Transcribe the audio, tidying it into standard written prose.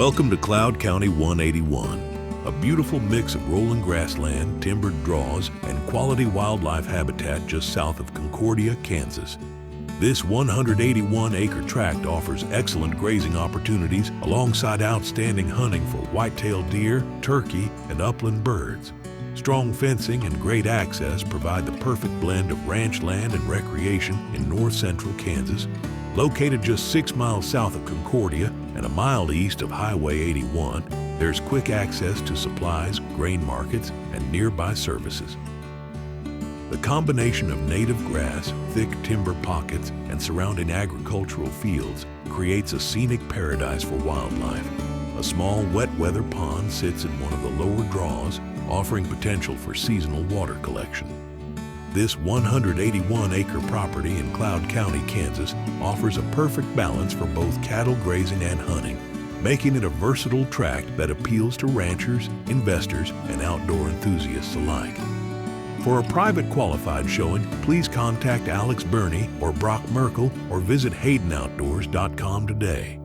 Welcome to Cloud County 181, a beautiful mix of rolling grassland, timbered draws, and quality wildlife habitat just south of Concordia, Kansas. This 181-acre tract offers excellent grazing opportunities alongside outstanding hunting for whitetail deer, turkey, and upland birds. Strong fencing and great access provide the perfect blend of ranch land and recreation in north-central Kansas. Located just 6 miles south of Concordia and a mile east of Highway 81, there's quick access to supplies, grain markets, and nearby services. The combination of native grass, thick timber pockets, and surrounding agricultural fields creates a scenic paradise for wildlife. A small wet weather pond sits in one of the lower draws, offering potential for seasonal water collection. This 181-acre property in Cloud County, Kansas offers a perfect balance for both cattle grazing and hunting, making it a versatile tract that appeals to ranchers, investors, and outdoor enthusiasts alike. For a private qualified showing, please contact Alex Burney or Brock Merkel or visit HaydenOutdoors.com today.